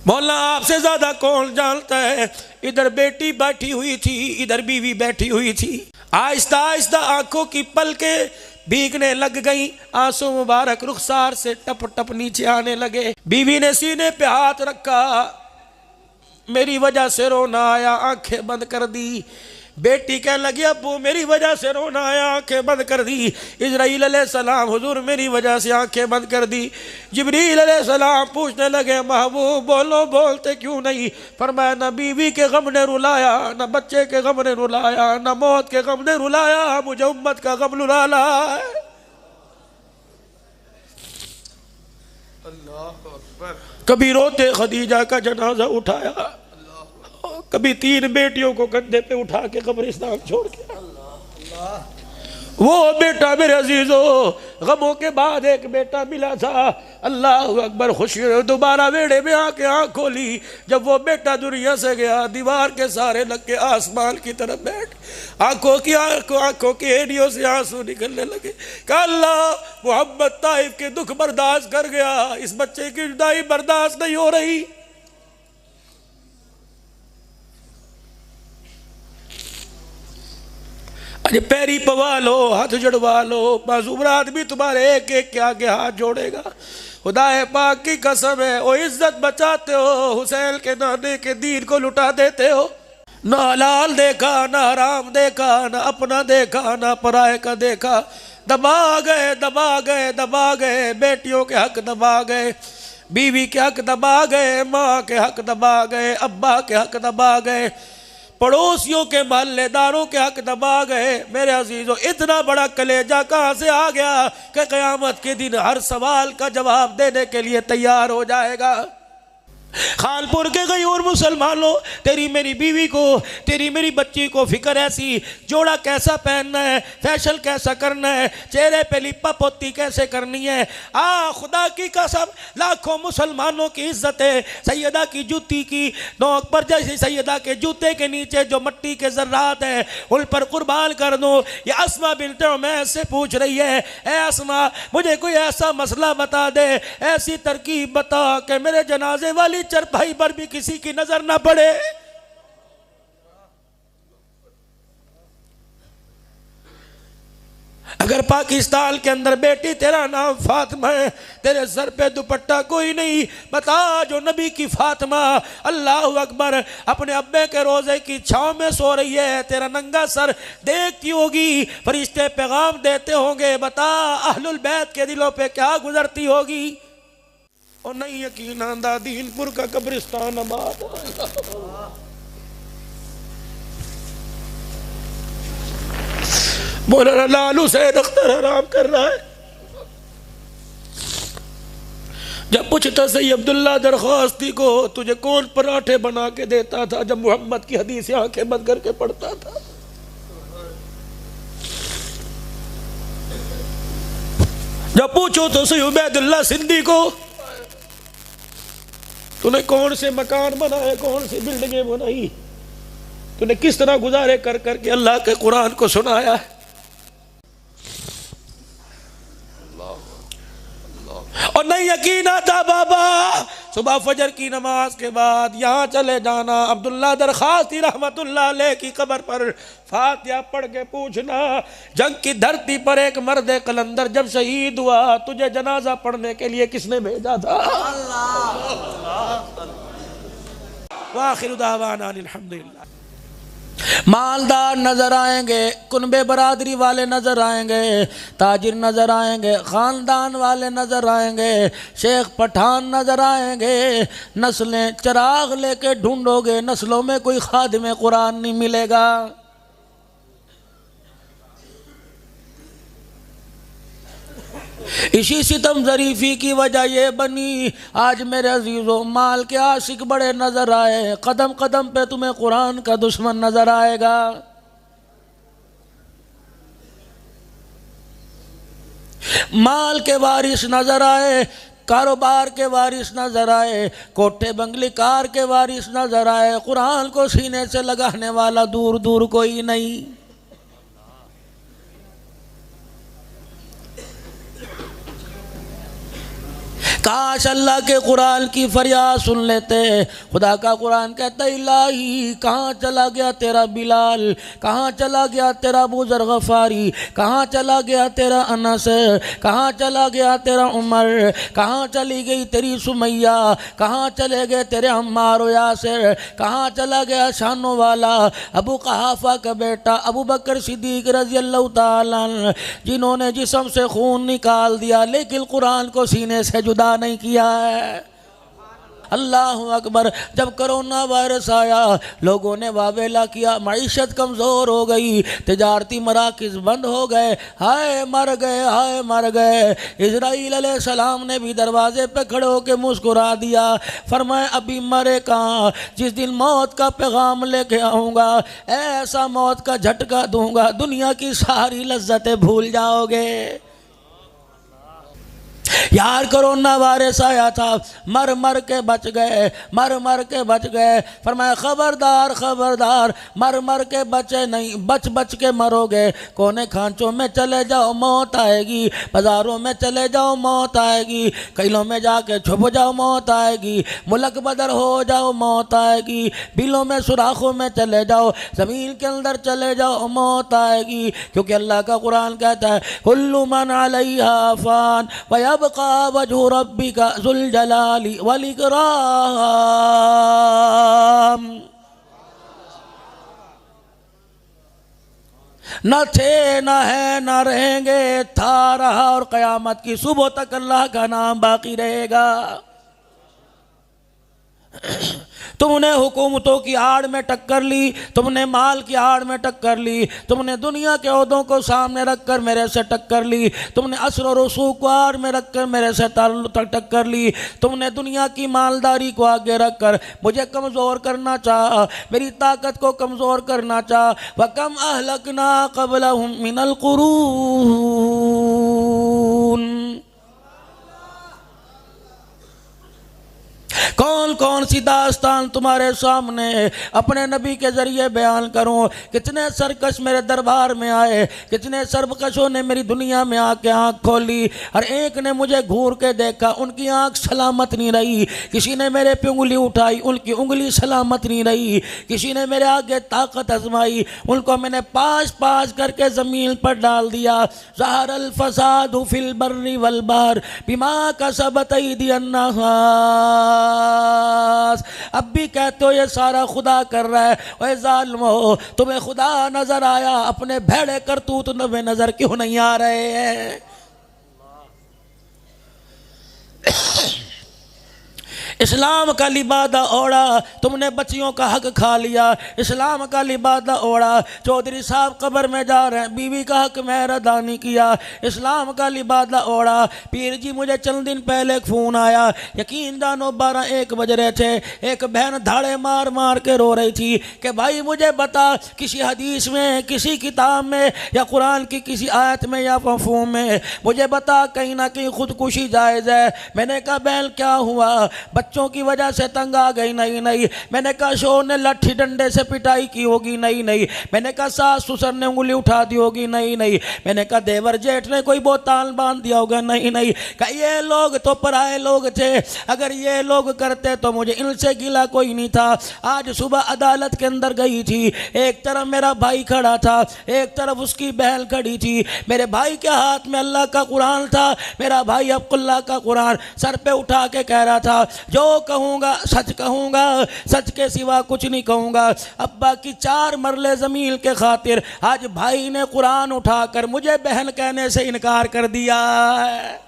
मौला आपसे ज्यादा कौन जानता है। इधर बेटी बैठी हुई थी, इधर बीवी बैठी हुई थी। आहिस्ता आहिस्ता आंखों की पलके भीगने लग गई, आंसू मुबारक रुखसार से टप टप नीचे आने लगे। बीवी ने सीने पे हाथ रखा, मेरी वजह से रोना आया, आंखें बंद कर दी। बेटी कहने लगी अब्बू मेरी वजह से रोना आया, आंखें बंद कर दी। इजराइल अलैहिस्सलाम हुजूर मेरी वजह से आंखें बंद कर दी। जिब्रील अलैहिस्सलाम पूछने लगे महबूब बोलो बोलते क्यों नहीं। फरमाया न बीवी के गम ने रुलाया, न बच्चे के गम ने रुलाया, न मौत के गम ने रुलाया, मुझे उम्मत का गम रुलाना है। अल्लाह अकबर। कभी रोते खदीजा का जनाजा उठाया, कभी 3 बेटियों को कंधे पे उठा के कब्रिस्तान छोड़ के। वो बेटा मेरे अजीजों गमों के बाद एक बेटा मिला था। अल्लाह अकबर। खुशी दोबारा वेड़े में आके आँख खोली, जब वो बेटा दुनिया से गया दीवार के सारे लग के आसमान की तरफ बैठ आंखों की एड़ियों से आंसू निकलने लगे। कहा अल्लाह मोहम्मद ताइफ के दुख बर्दाश्त कर गया, इस बच्चे की जुदाई बर्दाश्त नहीं हो रही। अरे पैरी पवा लो, हाथ जड़वा लो, मासूम आदमी तुम्हारे एक एक के आगे हाथ जोड़ेगा। खुदाए पाक की कसम है ओ इज्जत बचाते हो, हुसैन के नाने के दीन को लुटा देते हो। ना हलाल देखा, ना हराम देखा, ना अपना देखा, ना पराए का देखा। दबा गए दबा गए दबा गए, बेटियों के हक दबा गए, बीवी के हक दबा गए, माँ के हक दबा गए, अब्बा के हक दबा गए, पड़ोसियों के मोहल्लेदारों के हक दबा गए। मेरे अजीजों इतना बड़ा कलेजा कहाँ से आ गया कि क़यामत के दिन हर सवाल का जवाब देने के लिए तैयार हो जाएगा। खानपुर के गयूर मुसलमानों, तेरी मेरी बीवी को, तेरी मेरी बच्ची को फिक्र ऐसी, जोड़ा कैसा पहनना है, फैशन कैसा करना है, चेहरे पे लिपा पोती कैसे करनी है। खुदा की कसम लाखों मुसलमानों की इज्जत है सैयदा की जूती की नोक पर, जैसे सैयदा के जूते के नीचे जो मट्टी के जर्रात है उन पर कुर्बान कर दो। ये अस्मा बिन्त उमैस से पूछ रही है, ए अस्मा मुझे कोई ऐसा मसला बता दे, ऐसी तरकीब बता कि मेरे जनाजे वाली चरपाई पर भी किसी की नजर ना पड़े। अगर पाकिस्तान के अंदर बेटी तेरा नाम फातिमा है, तेरे सर पे दुपट्टा कोई नहीं, बता जो नबी की फातिमा अल्लाह अकबर अपने अब्बे के रोजे की छांव में सो रही है, तेरा नंगा सर देखती होगी, फरिश्ते पैगाम देते होंगे, बता अहलुल बैत के दिलों पे क्या गुजरती होगी। और नहीं यकीन आंदा दीनपुर का कब्रिस्तान आबाद। बोला लालू से अख्तर हराम कर रहा है। जब पूछता सही अब्दुल्ला दरख्वास्ती को तुझे कौन पराठे बना के देता था जब मोहम्मद की हदीस आंखें बंद करके पढ़ता था। जब पूछो तो सही उबैदुल्ला सिंधी को तूने कौन से मकान बनाए, कौन सी बिल्डिंगें बनाई, तूने किस तरह गुजारे कर करके अल्लाह के कुरान को सुनाया है। और नहीं यकीन आता बाबा सुबह फजर की नमाज के बाद यहाँ चले जाना, अब्दुल्ला दरख्वास्ती रहमतुल्लाह अलैह की कब्र पर फातिहा पढ़ के पूछना, जंग की धरती पर एक मर्द कलंदर जब शहीद हुआ तुझे जनाजा पढ़ने के लिए किसने भेजा था। वाखिर दावाना अल्हम्दुलिल्लाह। मालदार नजर आएंगे, कुनबे बरादरी वाले नजर आएंगे, ताजिर नजर आएंगे, खानदान वाले नजर आएंगे, शेख पठान नजर आएंगे। नस्लें चिराग लेके ढूंढोगे, नस्लों में कोई खादिम कुरान नहीं मिलेगा। इसी सितम ज़रीफ़ी की वजह ये बनी आज मेरे अजीज़ों माल के आशिक बड़े नज़र आए, कदम कदम पे तुम्हें कुरान का दुश्मन नज़र आएगा। माल के वारिस नज़र आए, कारोबार के वारिस नज़र आए, कोठे बंगली कार के वारिस नज़र आए, कुरान को सीने से लगाने वाला दूर दूर कोई नहीं। काश अल्लाह के कुरान की फरियाद सुन लेते। खुदा का कुरान कहता है इलाही कहाँ चला गया तेरा बिलाल, कहाँ चला गया तेरा अबू ज़र गफ़ारी, कहाँ चला गया तेरा अनस, कहाँ चला गया तेरा उमर, कहाँ चली गई तेरी सुमैया, कहाँ चले गए तेरे अम्मार व यासिर, कहाँ चला गया शानो वाला अबू कहाफा का बेटा अबू बकर सिद्दीक रज़ी अल्लाह ताला अन्हु, जिन्होंने जिस्म से खून निकाल दिया लेकिन कुरान को सीने से जुदा नहीं किया है। अल्लाह अकबर। जब कोरोना वायरस आया लोगों ने वावेला किया, मईशत कमज़ोर हो गई, तिजारती मराकिज़ बंद हो गए, हाय मर गए, हाय मर गए। इज़राइल अलैहिस्सलाम ने भी दरवाजे पे खड़े होकर मुस्कुरा दिया, फरमाया अभी मरे कहाँ, जिस दिन मौत का पैगाम लेके आऊँगा ऐसा मौत का झटका दूंगा दुनिया की सारी लज्जतें भूल जाओगे। यार कोरोना वायरस आया था, मर मर के बच गए, मर मर के बच गए। फरमाया खबरदार खबरदार, मर मर के बचे नहीं, बच बच के मरोगे। कोने खांचों में चले जाओ मौत आएगी, बाजारों में चले जाओ मौत आएगी, किलों में जाके छुप जाओ मौत आएगी, मुल्क बदर हो जाओ मौत आएगी, बिलों में सुराखों में चले जाओ, ज़मीन के अंदर चले जाओ मौत आएगी। क्योंकि अल्लाह का कुरान कहता है कुल्लु मन अलैहा फ़ान व यबक़ा वजहु रब्बिका ज़ुल जलाली वल इकराम। न थे न है न रहेंगे, था रहा और क़यामत की सुबह तक अल्लाह का नाम बाकी रहेगा। तुमने हुकूमतों की आड़ में टक्कर ली, तुमने माल की आड़ में टक्कर ली, तुमने दुनिया के ओहदों को सामने रखकर मेरे से टक्कर ली, तुमने असर और रसूख को आड़ में रखकर मेरे से टक्कर ली, तुमने दुनिया की मालदारी को आगे रखकर मुझे कमज़ोर करना चाहा, मेरी ताकत को कमज़ोर करना चाहा। वकम अहलकना क़ब्लहुम मिनल क़ुरून। कौन कौन सी दास्तान तुम्हारे सामने अपने नबी के ज़रिए बयान करूं। कितने सरकश मेरे दरबार में आए, कितने सरकशों ने मेरी दुनिया में आके आँख खोली, हर एक ने मुझे घूर के देखा, उनकी आँख सलामत नहीं रही। किसी ने मेरे पे उंगली उठाई, उनकी उंगली सलामत नहीं रही। किसी ने मेरे आगे ताकत आजमाई, उनको मैंने पास पास करके ज़मीन पर डाल दिया। ज़हरल फ़सादु फ़िल बर्रि वल बहर बिमा कसबत अयदीन नास। अब भी कहते हो ये सारा खुदा कर रहा है। ओए ज़ालिमो, तुम्हें खुदा नजर आया, अपने भेड़े करतूत तुम्हें नजर क्यों नहीं आ रहे हैं। इस्लाम का लिबादा ओढ़ा, तुमने बच्चियों का हक खा लिया। इस्लाम का लिबादा ओढ़ा, चौधरी साहब कब्र में जा रहे हैं, बीवी का हक मैं अदा नहीं किया। इस्लाम का लिबादा ओढ़ा। पीर जी मुझे चंद दिन पहले एक फ़ोन आया, यकीन जानो 12-1 बज रहे थे। एक बहन धाड़े मार मार के रो रही थी कि भाई मुझे बता, किसी हदीस में, किसी किताब में या कुरान की किसी आयत में या मफ़हूम में मुझे बता कहीं ना कहीं खुदकुशी जायज़ है। मैंने कहा बहन क्या हुआ, बच्चों की वजह से तंग आ गई। नहीं नहीं। मैंने कहा शोर ने लाठी डंडे से पिटाई की होगी। नहीं नहीं। मैंने कहा सास ससुर ने उंगली उठा दी होगी। नहीं नहीं। मैंने कहा देवर जेठ ने कोई बोताल बांध दिया होगा। नहीं नहीं। कहा ये लोग तो पराए लोग थे, अगर ये लोग करते तो मुझे इनसे गिला कोई नहीं था। आज सुबह अदालत के अंदर गई थी, एक तरफ मेरा भाई खड़ा था, एक तरफ उसकी बहन खड़ी थी। मेरे भाई के हाथ में अल्लाह का कुरान था, मेरा भाई अब्दुल्लाह का कुरान सर पे उठा के कह रहा था जो कहूँगा सच कहूँगा, सच के सिवा कुछ नहीं कहूँगा। अब्बा की 4 मरले ज़मीन के खातिर आज भाई ने कुरान उठाकर मुझे बहन कहने से इनकार कर दिया है।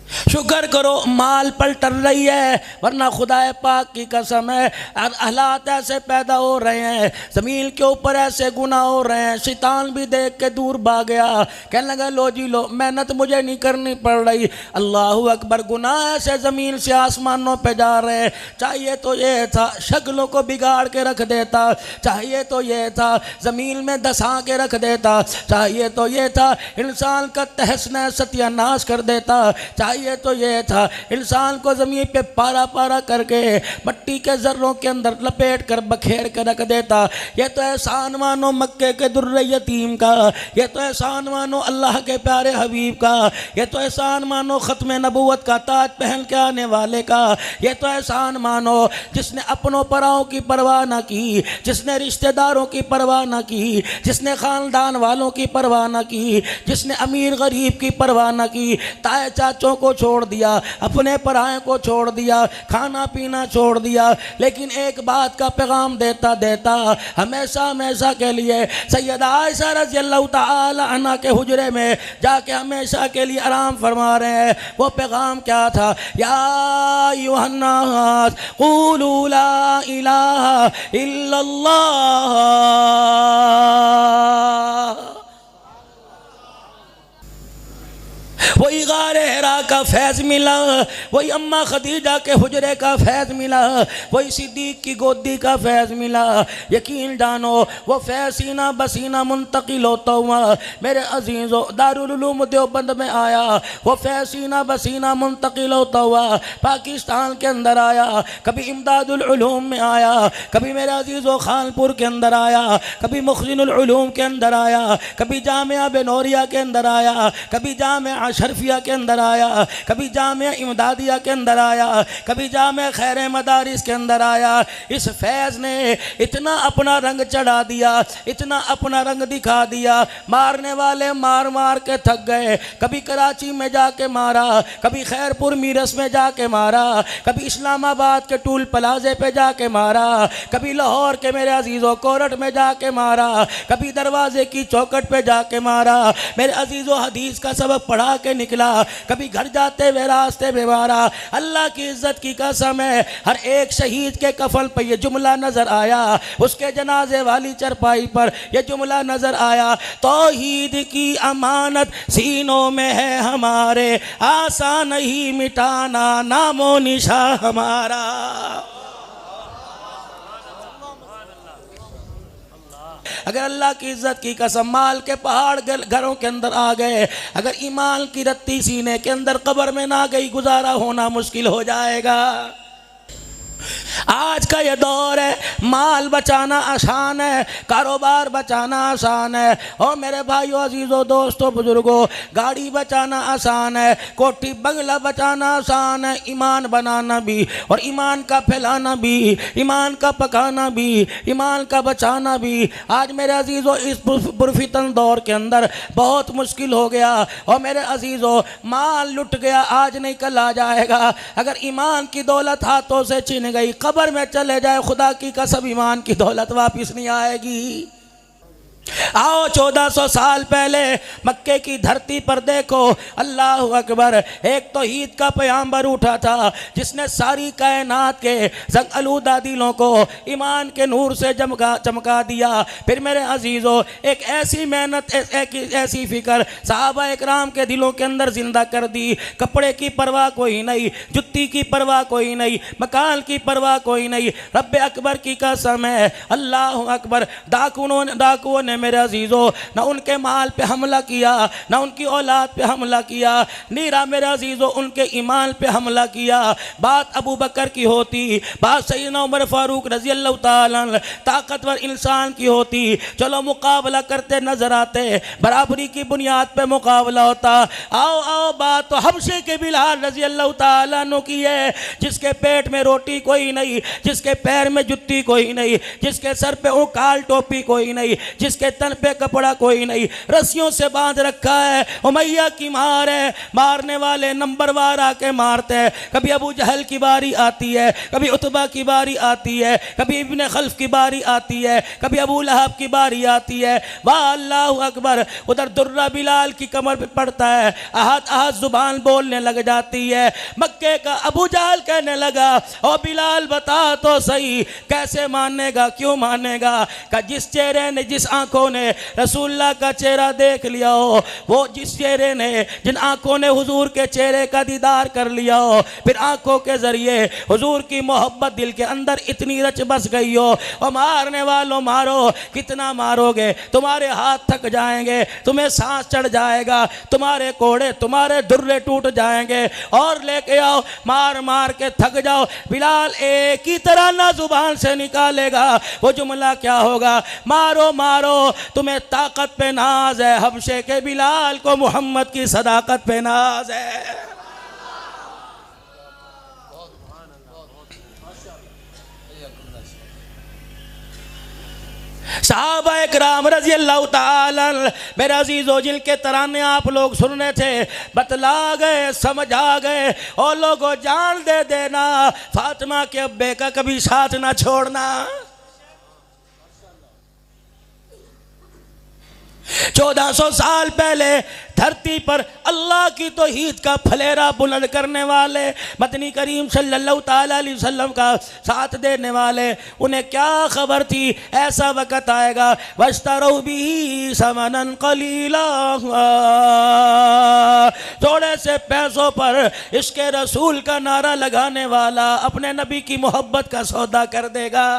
शुक्र करो माल पलट रही है, वरना खुदाए पाक की कसम है हालात ऐसे पैदा हो रहे हैं, ज़मीन के ऊपर ऐसे गुनाह हो रहे हैं। शैतान भी देख के दूर भाग गया, कहने लगा लो जी लो, मेहनत मुझे नहीं करनी पड़ रही। अल्लाहु अकबर। गुनाह ऐसे ज़मीन से आसमानों पे जा रहे हैं। चाहिए तो ये था शक्लों को बिगाड़ के रख देता, चाहिए तो ये था ज़मीन में धंसा के रख देता, चाहिए तो ये था इंसान का तहस नहस सत्यानाश कर देता, चाहिए चाहिए तो ये था इंसान को ज़मीन पे पारा पारा करके मट्टी के ज़र्रों के अंदर लपेट कर बखेर कर रख देता। ये तो एहसान मानो मक्के के दुर्रे यतीम का, ये तो एहसान मानो अल्लाह के प्यारे हबीब का, ये तो एहसान मानो ख़त्म नबूवत का ताज पहन के आने वाले का, ये तो एहसान मानो जिसने अपनों पराओं की परवाह ना की, जिसने रिश्तेदारों की परवाह ना की, जिसने ख़ानदान वालों की परवाह ना की, जिसने अमीर गरीब की परवाह ना की, ताए चाचों को छोड़ दिया, अपने पराए को छोड़ दिया, खाना पीना छोड़ दिया, लेकिन एक बात का पैगाम देता देता हमेशा हमेशा के लिए सैयदा आयशा रज़ियल्लाहु ताला अन्हा के हुजरे में जाके हमेशा के लिए आराम फरमा रहे हैं। वो पैगाम क्या था? या अय्युहन्नास क़ूलू ला इलाहा इल्लल्लाह, वही गारे हिरा का फैज़ मिला, वही अम्मा खदीजा के हुजरे का फैज़ मिला, वही सिद्दीक की गोदी का फैज़ मिला। यकीन जानो वो फैज़ सीना बसीना मुंतकिल होता हुआ मेरे अजीज़ों दारुल उलूम देवबंद में आया। वो फैज़ सीना बसीना मुंतकिल होता हुआ पाकिस्तान के अंदर आया, कभी इमदादुल उलूम में आया, कभी मेरे अजीज़ों खानपुर के अंदर आया, कभी मुखजिनुल उलूम के अंदर आया, कभी जामिया बेनौरिया के अंदर आया, कभी जामिया शरफिया के अंदर आया, कभी जामिया इमदादिया के अंदर आया, कभी जामिया खैर मदारिस के अंदर आया। इस फैज़ ने इतना अपना रंग चढ़ा दिया, इतना अपना रंग दिखा दिया, मारने वाले मार मार के थक गए। कभी कराची में जाके मारा, कभी खैरपुर मीरस में जाके मारा, कभी इस्लामाबाद के टूल प्लाजे पे जाके मारा, कभी लाहौर के मेरे अजीज़ों कोरट में जाके मारा, कभी दरवाजे की चौखट पे जाके मारा। मेरे अजीज़ों हदीस का सबक पढ़ा के निकला, कभी घर जाते हुए रास्ते में मारा। अल्लाह की इज्जत की कसम है, हर एक शहीद के कफन पर यह जुमला नजर आया, उसके जनाजे वाली चरपाई पर यह जुमला नजर आया, तौहीद की अमानत सीनों में है हमारे, आसान नहीं मिटाना नामो निशा हमारा। अगर अल्लाह की इज्जत की कसम माल के पहाड़ घरों के अंदर आ गए, अगर ईमान की रत्ती सीने के अंदर कब्र में ना गई, गुजारा होना मुश्किल हो जाएगा। आज का ये दौर है, माल बचाना आसान है, कारोबार बचाना आसान है, और मेरे भाइयों अजीज़ों दोस्तों बुजुर्गों गाड़ी बचाना आसान है, कोठी बंगला बचाना आसान है, ईमान बनाना भी और ईमान का फैलाना भी, ईमान का पकाना भी, ईमान का बचाना भी आज मेरे अजीज़ों इस पुरफितन दौर के अंदर बहुत मुश्किल हो गया। और मेरे अजीज़ों माल लुट गया, आज नहीं कल आ जाएगा। अगर ईमान की दौलत हाथों से छिन गई, कब्र में चले जाए, खुदा की कसम ईमान की दौलत वापस नहीं आएगी। आओ 1400 साल पहले मक्के की धरती पर देखो, अल्लाह अकबर, एक तौहीद का पैगंबर उठा था जिसने सारी कायनात के जंग आलूदा दिलों को ईमान के नूर से चमका दिया। फिर मेरे अजीज़ों एक ऐसी मेहनत, एक ऐसी फिक्र सहाबा इकराम के दिलों के अंदर जिंदा कर दी। कपड़े की परवाह कोई नहीं, जुत्ती की परवाह कोई नहीं, मकान की परवाह कोई नहीं, रब्बे अकबर की कसम है, अल्लाह अकबर, डाकुओं ने मेरे अजीज़ों ना उनके माल पे हमला किया, ना उनकी औलाद पे हमला किया, नीरा मेरे अजीज़ों उनके ईमान पे हमला किया। बात अबू बकर की होती, बात सैयदना उमर फारूक रज़ी अल्लाह ताला ताकतवर इंसान की होती, चलो मुकाबला करते नजर आते, बराबरी की बुनियाद पे मुकाबला होता। आओ आओ बात तो हबशे के बिलाल रज़ी अल्लाह ताला अन्हु की है, जिसके पेट में रोटी कोई नहीं, जिसके पैर में जुत्ती कोई नहीं, जिसके सर पे उकाल टोपी कोई नहीं, जिसके तन पे कपड़ा कोई नहीं, रस्सियों से बांध रखा है। उमैया की मार है, मारने वाले नंबरवार आके मारते हैं। कभी अबू जहल की बारी आती है, कभी उतबा की बारी आती है, कभी इब्ने खल्फ की बारी आती है, कभी अबू लहब की बारी आती है। वाह अल्लाह अकबर, उधर दुर्रा बिलाल की कमर पे पड़ता है, आहत आहत जुबान बोलने लग जाती है। मक्के का अबू जहल कहने लगा, ओ बिलाल बता तो सही कैसे मानेगा, क्यों मानेगा? का जिस चेहरे ने, जिस आंखों आंखों ने रसूलुल्लाह का चेहरा देख लिया हो, वो जिस चेहरे ने, जिन आंखों ने हुजूर के चेहरे का दीदार कर लिया हो, फिर आंखों के जरिए हुजूर की मोहब्बत दिल के अंदर इतनी रच बस गई हो, और मारने वालों मारो, कितना मारोगे, तुम्हारे हाथ थक जाएंगे, तुम्हें सांस चढ़ जाएगा, तुम्हारे कोड़े, तुम्हारे दुर्रे टूट जाएंगे, और लेके आओ, मार मार के थक जाओ। बिलाल एक ही तरह ना जुबान से निकालेगा, वो जुमला क्या होगा, मारो मारो, तुम्हें ताकत पे नाज है, हबशे के बिलाल को मोहम्मद की सदाकत पे नाज है। सहाबा इकराम रज़ी अल्लाह ताला मेरे अजीज़ों, जिनके तराने आप लोग सुन रहे थे, बतला गए, समझा गए, और लोगों जान दे देना, फातिमा के अब्बे का कभी साथ ना छोड़ना। 1400 साल पहले धरती पर अल्लाह की तौहीद का फलेरा बुलंद करने वाले मदनी करीम सल्लल्लाहु ताला अलैहि वसल्लम का साथ देने वाले, उन्हें क्या खबर थी ऐसा वक़्त आएगा, वस्तरौ बिही समनन कलीला, थोड़े से पैसों पर इसके रसूल का नारा लगाने वाला अपने नबी की मोहब्बत का सौदा कर देगा।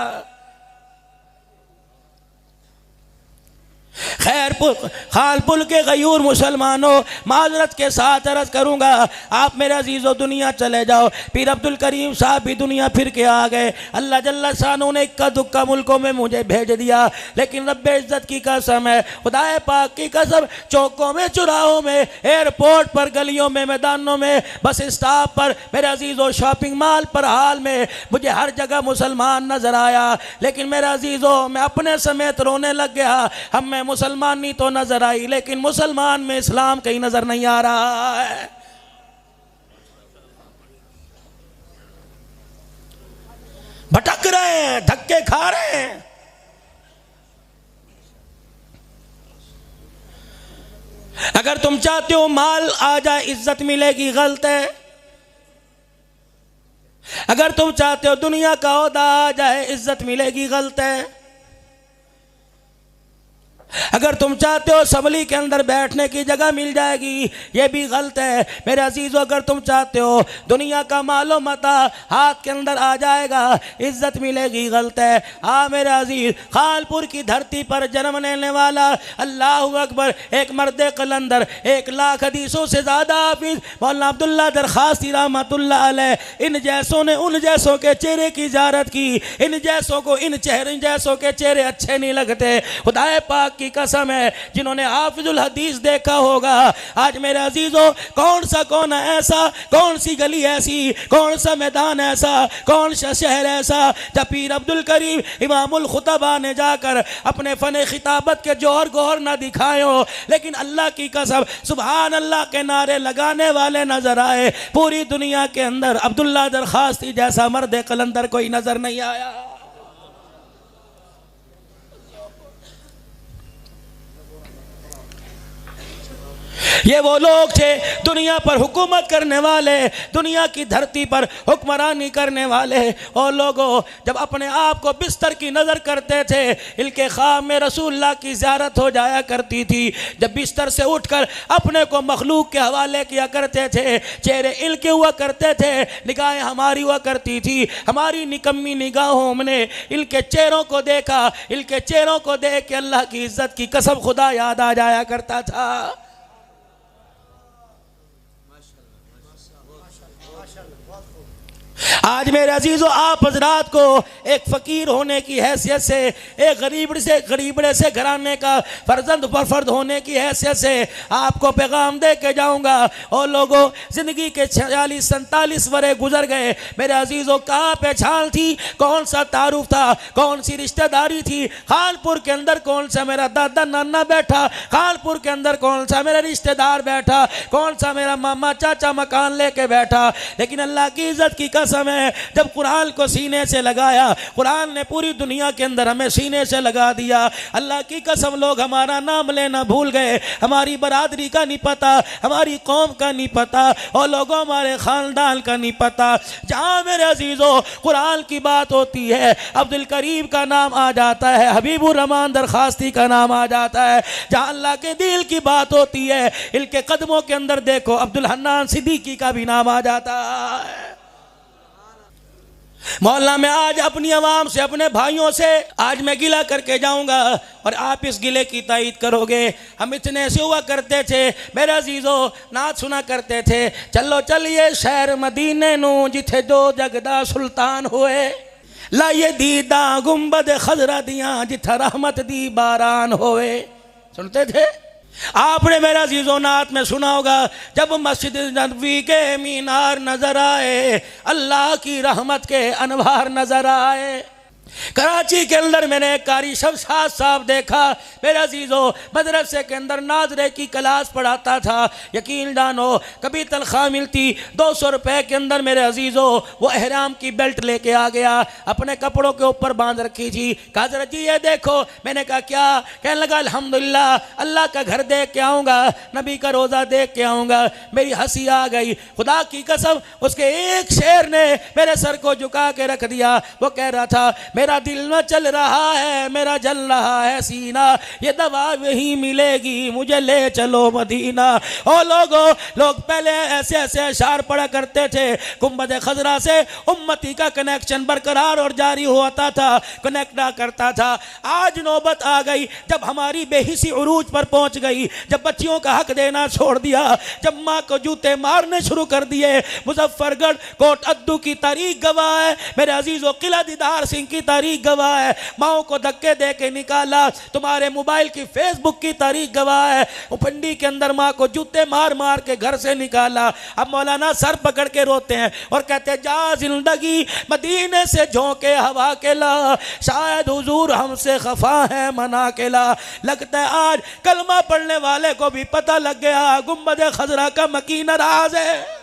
खैरपुर खालपुर के गयूर मुसलमानों, माजरत के साथ अर्ज करूँगा, आप मेरे अजीज़ों दुनिया चले जाओ। पीर अब्दुल करीम साहब भी दुनिया फिर के आ गए, अल्लाह जल्ला शानू ने इक्का दुक्का मुल्कों में मुझे भेज दिया, लेकिन रब्बे इज़्ज़त की कसम है, खुदाए पाक की कसम, चौकों में, चुराहों में, एयरपोर्ट पर, गलियों में, मैदानों में, बस स्टॉप पर, मेरे अजीज़ों शॉपिंग मॉल पर, हाल में मुझे हर जगह मुसलमान नजर आया, लेकिन मेरे अजीज़ों मैं अपने समेत रोने लग गया। हम में मुसलमानी तो नजर आई, लेकिन मुसलमान में इस्लाम कहीं नजर नहीं आ रहा है। भटक रहे हैं, धक्के खा रहे हैं। अगर तुम चाहते हो माल आ जाए, इज्जत मिलेगी, गलत है। अगर तुम चाहते हो दुनिया का ओहदा आ जाए, इज्जत मिलेगी, गलत है। अगर तुम चाहते हो असम्बली के अंदर बैठने की जगह मिल जाएगी, ये भी गलत है। मेरे अजीज़ों, अगर तुम चाहते हो दुनिया का मालो मता हाथ के अंदर आ जाएगा, इज्जत मिलेगी, गलत है। हाँ मेरे अजीज़, खालपुर की धरती पर जन्म लेने वाला, अल्लाह अकबर, एक मर्द कलंदर, 1 लाख हदीसों से ज़्यादा हाफिज़ मौलाना अब्दुल्ला दरखास्ती रहमतुल्लाह अलैह, इन जैसों ने उन जैसों के चेहरे की ज़ियारत की, इन जैसों को इन जैसों के चेहरे अच्छे नहीं लगते। खुदाए पाक की कसम है, जिन्होंने हाफिजुल हदीस देखा होगा, आज मेरे अजीजों, कौन सा कोना ऐसा, कौन सी गली ऐसी, कौन सा मैदान ऐसा, कौन सा शहर ऐसा, जब पीर अब्दुल करीम इमामुल खुतबा ने जाकर अपने फने खिताबत के जौहर गौहर ना दिखाए हो, लेकिन अल्लाह की कसम सुभान अल्लाह के नारे लगाने वाले नजर आए। पूरी दुनिया के अंदर अब्दुल्ला दरखास्ती जैसा मर्द कलंदर कोई नजर नहीं आया। ये वो लोग थे दुनिया पर हुकूमत करने वाले, दुनिया की धरती पर हुक्मरानी करने वाले। और लोगों, जब अपने आप को बिस्तर की नज़र करते थे, इनके ख्वाब में रसूलुल्लाह की ज़ियारत हो जाया करती थी। जब बिस्तर से उठकर अपने को मखलूक के हवाले किया करते थे, चेहरे इनके हुआ करते थे, निगाहें हमारी हुआ करती थी। हमारी निकम्मी निगाहों ने इनके चेहरों को देखा, इनके चेहरों को देख के अल्लाह की इज़्ज़त की कसम खुदा याद आ जाया करता था। आज मेरे अजीज़ों, आप हजरात को एक फ़कीर होने की हैसियत से, एक गरीबड़े से घराने का फर्द होने की हैसियत से आपको पैगाम दे के जाऊँगा। और लोगों, ज़िंदगी के 46-47 वरे गुजर गए। मेरे अजीज़ों, कहाँ पहचान थी, कौन सा तारुफ था, कौन सी रिश्तेदारी थी। खालपुर के अंदर कौन सा मेरा दादा नाना बैठा, खालपुर के अंदर कौन सा मेरा रिश्तेदार बैठा, कौन सा मेरा मामा चाचा मकान लेके बैठा। लेकिन अल्लाह की इज़्ज़त की कसम है, जब कुरान को सीने से लगाया, कुरान ने पूरी दुनिया के अंदर हमें सीने से लगा दिया। अल्लाह की कसम, लोग हमारा नाम लेना भूल गए, हमारी बरादरी का नहीं पता, हमारी कौम का नहीं पता, और लोगों हमारे खानदान का नहीं पता। जहाँ मेरे अजीज़ों कुरान की बात होती है, अब्दुल करीम का नाम आ जाता है, हबीबुर रहमान दरखास्ती का नाम आ जाता है। जहाँ अल्लाह के दिल की बात होती है, इनके कदमों के अंदर देखो अब्दुल हन्नान सिद्दीकी का भी नाम आ जाता है। मोहल्ला में आज अपनी आवाम से, अपने भाइयों से आज मैं गिला करके जाऊंगा और आप इस गिले की तायीद करोगे। हम इतने से हुआ करते थे मेरे अजीजों, नात सुना करते थे, चलो चलिए शहर मदीने नू जिथे दो जगदा सुल्तान होए, लाइए दीदा गुंबद खजरा दियां जिथा रहमत दी बारान होए। सुनते थे आपने मेरा अजीज़ों नात में सुना होगा, जब मस्जिद नबवी के मीनार नजर आए, अल्लाह की रहमत के अनवार नजर आए। कराची के अंदर मैंने एक कारी शमशाद साहब देखा मेरे अजीज़ों, मदरसे के अंदर नाजरे की क्लास पढ़ाता था। यकीन जानो कभी तनख्वाह मिलती 200 रुपए के अंदर मेरे अजीज़ों वो एहराम की बेल्ट लेके आ गया, अपने कपड़ों के ऊपर बांध रखी थी। कहा हज़रत जी ये देखो। मैंने कहा क्या? कहने लगा अल्हम्दुलिल्लाह, अल्लाह का घर देख के आऊँगा, नबी का रोज़ा देख के आऊँगा। मेरी हंसी आ गई, खुदा की कसम उसके एक शेर ने मेरे सर को झुका के रख दिया। वो कह रहा था मेरा दिल न चल रहा है, मेरा जल रहा है सीना, ये दवा वही मिलेगी, मुझे ले चलो मदीना। ओ लोग पहले ऐसे ऐसे अशार पढ़ा करते थे, गुंबद खजरा से उम्मती का कनेक्शन बरकरार और जारी होता था, कनेक्ट करता था। आज नौबत आ गई जब हमारी बेहिसी उरूज पर पहुंच गई, जब बच्चियों का हक देना छोड़ दिया, जब माँ को जूते मारने शुरू कर दिए। मुजफ्फरगढ़ कोट अद्दू की तारीख गवाह है मेरे अजीजों, किला दीदार सिंह की तारीख गवाह है, माओ को धक्के दे के निकाला। तुम्हारे मोबाइल की फेसबुक की तारीख गवाह है, पिंडी के अंदर माँ को जूते मार मार के घर से निकाला। अब मौलाना सर पकड़ के रोते हैं और कहते हैं जा जिंदगी मदीने से झोंके हवा के ला, शायद हुजूर हमसे खफा है मना के ला। लगता है आज कलमा पढ़ने वाले को भी पता लग गया गुंबद खजरा का मकीन राज है।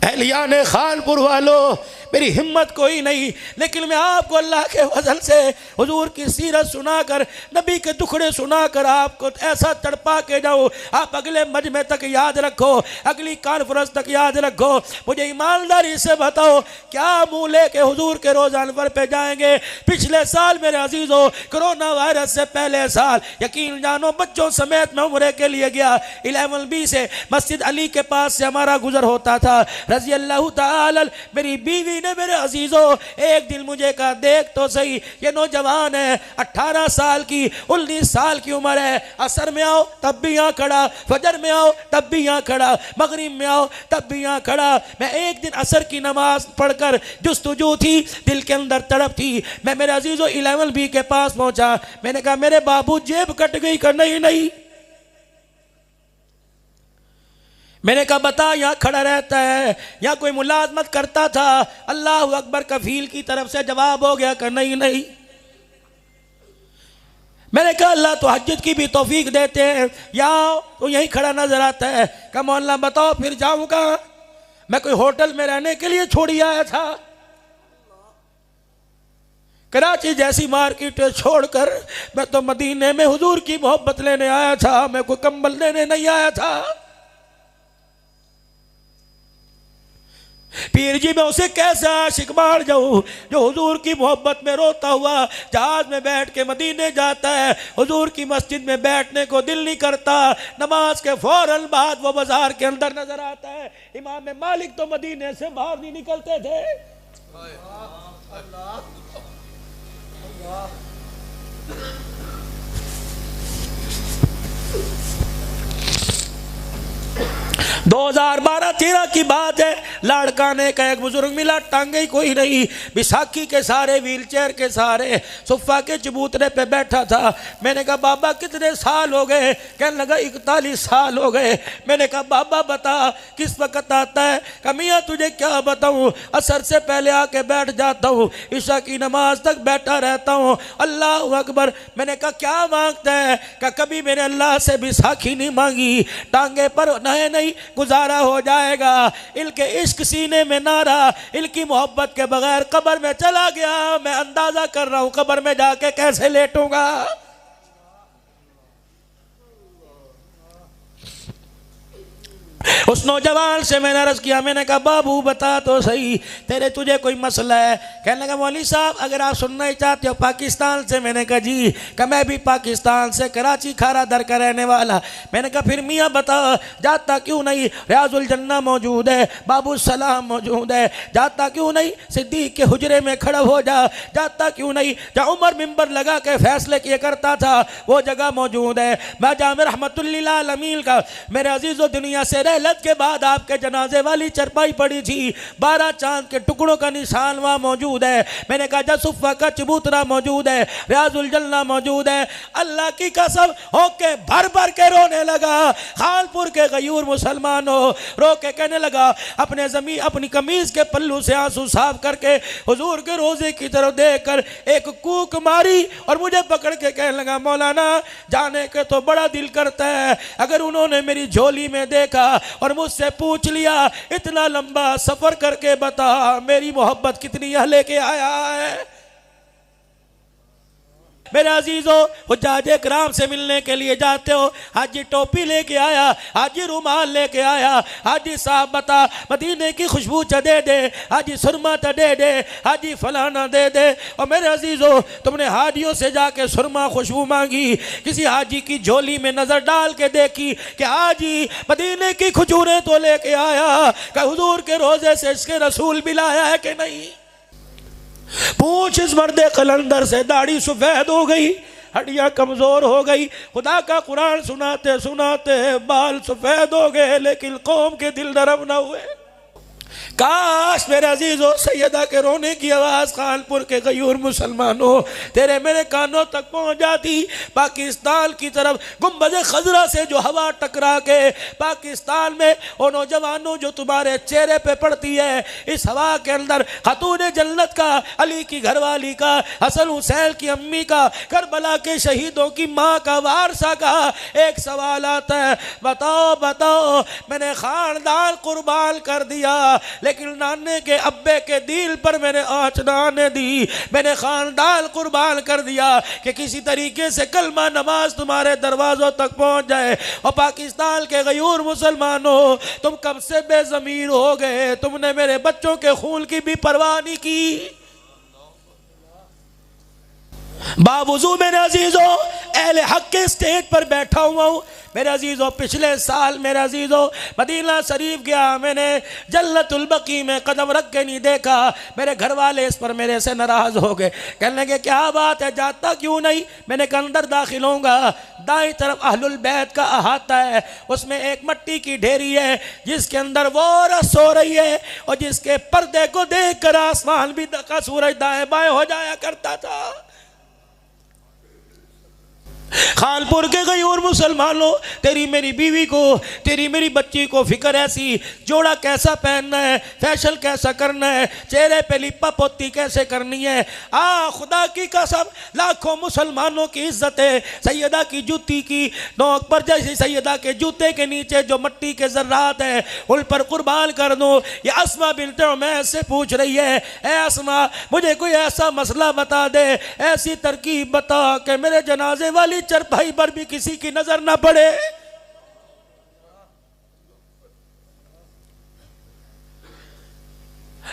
एहलियाने खानपुर वालों, मेरी हिम्मत कोई नहीं, लेकिन मैं आपको अल्लाह के फजल से हुजूर की सीरत सुनाकर, नबी के दुखड़े सुनाकर आपको ऐसा तड़पा के जाऊँ, आप अगले मजमे तक याद रखो, अगली कॉन्फ्रेंस तक याद रखो। मुझे ईमानदारी से बताओ क्या मुँह लेके हुजूर के रोज़ा अनवर पे जाएंगे? पिछले साल मेरे अजीज़ों कोरोना वायरस से पहले साल, यकीन जानो बच्चों समेत मैं उम्रे के लिए गया। 11B से मस्जिद अली के पास से हमारा गुजर होता था, रज़ी अल्लाह ताला। मेरी बीवी ने मेरे अजीजों एक दिन मुझे कहा देख तो सही, ये नौजवान है, 18 साल की 19 साल की उम्र है, असर में आओ तब भी यहाँ खड़ा, फजर में आओ तब भी यहाँ खड़ा, मगरिब में आओ तब भी यहाँ खड़ा। मैं एक दिन असर की नमाज पढ़कर जुस्तुजू थी, दिल के अंदर तड़प थी, मैं मेरे अजीजों 11B के पास पहुंचा। मैंने कहा मेरे बाबू जेब कट गई? कर नहीं। मैंने कहा बता, यहाँ खड़ा रहता है, यहाँ कोई मुलाजमत करता था? अल्लाह अकबर कफील की तरफ से जवाब हो गया कि नहीं। मैंने कहा अल्लाह तो हज्जत की भी तौफीक देते हैं, यहाँ तो यहीं खड़ा नजर आता है। कहा मौलाना बताओ फिर जाऊँ कहाँ? मैं कोई होटल में रहने के लिए छोड़ी आया था? कराची जैसी मार्केट छोड़कर मैं तो मदीने में हुजूर की मोहब्बत लेने आया था, मैं कोई कंबल लेने नहीं आया था। पीर जी मैं उसे कैसा आशिक मान जाऊं जो हुजूर की मोहब्बत में रोता हुआ जहाज में बैठ के मदीने जाता है, हुजूर की मस्जिद में बैठने को दिल नहीं करता, नमाज के फौरन बाद वो बाजार के अंदर नजर आता है। इमाम मालिक तो मदीने से बाहर नहीं निकलते थे। 2012-13 की बात है। लाड़काने का एक बुजुर्ग मिला, टांगे ही कोई नहीं, बैसाखी के सारे, व्हील चेयर के सारे, सोफा के चबूतरे पे बैठा था। मैंने कहा बाबा कितने साल हो गए? कहने लगा 41 साल हो गए। मैंने कहा बाबा बता किस वक्त आता है? कहा मियाँ तुझे क्या बताऊँ, असर से पहले आके बैठ जाता हूँ, ईशा की नमाज तक बैठा रहता हूँ, अल्लाह अकबर। मैंने कहा क्या मांगता है? कहा कभी मैंने अल्लाह से बैसाखी नहीं मांगी, टांगे पर नए नहीं गुजारा हो जाएगा। इनके इश्क सीने में नारा, इनकी मोहब्बत के बगैर कब्र में चला गया, मैं अंदाजा कर रहा हूं कब्र में जाके कैसे लेटूंगा। उस नौजवान से मैंने अर्ज किया, मैंने कहा बाबू बता तो सही, तुझे कोई मसला है? कहने लगा मौलवी साहब अगर आप सुनना ही चाहते हो पाकिस्तान से। मैंने कहा जी। कि मैं भी पाकिस्तान से, कराची खारा दर का रहने वाला। मैंने कहा फिर मियाँ बता जाता क्यों नहीं? रियाजुल जन्ना मौजूद है, बाबू सलाम मौजूद है, जाता क्यों नहीं? सिद्दीक के हुजरे में खड़ा हो जा, जाता क्यों नहीं? जहाँ उमर मिंबर लगा के फैसले किया करता था वो जगह मौजूद है। मैं जामे रहमतुल लिल आलमीन का मेरे अजीज़ों दुनिया से रहलत के बाद आपके जनाजे वाली चरपाई पड़ी थी, 12 चांद के टुकड़ों का निशान वहाँ मौजूद है। मैंने कहा जसुफ़ा का चबूतरा मौजूद है, रियाजुल जन्ना मौजूद है। अल्लाह की कसम होके भर भर के रोने लगा। खानपुर के गयूर मुसलमान रो के कहने लगा, अपने जमीन अपनी कमीज के पल्लू से आंसू साफ करके हुजूर के रोजे की तरफ देख कर एक कूक मारी और मुझे पकड़ के कहने लगा मौलाना जाने के तो बड़ा दिल करता है, अगर उन्होंने मेरी झोली में देखा और मुझसे पूछ लिया इतना लंबा सफर करके बता मेरी मोहब्बत कितनी यह लेके आया है। मेरे अजीजों हुज्जाजे किराम से मिलने के लिए जाते हो, हाजी टोपी लेके आया, हाजी रुमाल लेके आया, हाजी साहब बता मदीने की खुशबू दे दे, हाजी सुरमा दे दे, हाजी फलाना दे दे। और मेरे अजीजों तुमने हाजियों से जाके सुरमा खुशबू मांगी, किसी हाजी की झोली में नजर डाल के देखी कि हाजी मदीने की खजूरें तो लेके आया, कि हुजूर के रोजे से इसके रसूल भी लाया है कि नहीं? पूछ इस मर्दे कलंदर से, दाढ़ी सफेद हो गई, हड्डियां कमजोर हो गई, खुदा का कुरान सुनाते सुनाते बाल सफेद हो गए, लेकिन कौम के दिल नरम न हुए। काश मेरे अजीजों सैयदा के रोने की आवाज़ कानपुर के गयूर मुसलमानों तेरे मेरे कानों तक पहुंच जाती। पाकिस्तान की तरफ गुंबद खजरा से जो हवा टकरा के पाकिस्तान में वो नौजवानों जो तुम्हारे चेहरे पे पड़ती है, इस हवा के अंदर खातून जन्नत का, अली की घरवाली का, हसन हुसैन की अम्मी का, करबला के शहीदों की माँ का, वारसा का एक सवाल आता है, बताओ बताओ मैंने खानदान कुर्बान कर दिया लेकिन नाने के अब्बे के दिल पर मैंने आँच ना आने दी, मैंने खानदान कुर्बान कर दिया कि किसी तरीके से कलमा नमाज तुम्हारे दरवाजों तक पहुंच जाए। और पाकिस्तान के गयूर मुसलमानों तुम कब से बेज़मीर हो गए, तुमने मेरे बच्चों के खून की भी परवाह नहीं की। बावजूद मेरे अजीजों अहले हक के स्टेज पर बैठा हुआ हूँ। मेरे अजीजों पिछले साल मेरे अजीजों मदीना शरीफ गया, मैंने जन्नतुल बकी में कदम रख के नहीं देखा। मेरे घर वाले इस पर मेरे से नाराज हो गए, कहने लगे क्या बात है जाता क्यों नहीं? मैंने कहा अंदर दाखिल होऊंगा, दाईं तरफ अहलुल बैत का अहाता है, उसमें एक मट्टी की ढेरी है जिसके अंदर वो औरत सो रही है और जिसके पर्दे को देख कर आसमान भी का सूरज दाएं बाएं हो जाया करता था। खानपुर के गयूर मुसलमानों तेरी मेरी बीवी को, तेरी मेरी बच्ची को फिक्र ऐसी, जोड़ा कैसा पहनना है, फैशन कैसा करना है, चेहरे पे लिपा पोती कैसे करनी है। खुदा की कसम लाखों मुसलमानों की इज्जत है सैयदा की जूती की नोक पर, जैसे सैयदा के जूते के नीचे जो मट्टी के जर्रात है उन पर कुर्बान कर दो। ये अस्मा बिन्ते उमैस से पूछ रही है, ए अस्मा मुझे कोई ऐसा मसला बता दे, ऐसी तरकीब बता कि मेरे जनाजे वाली चरपाई पर भी किसी की नजर ना पड़े।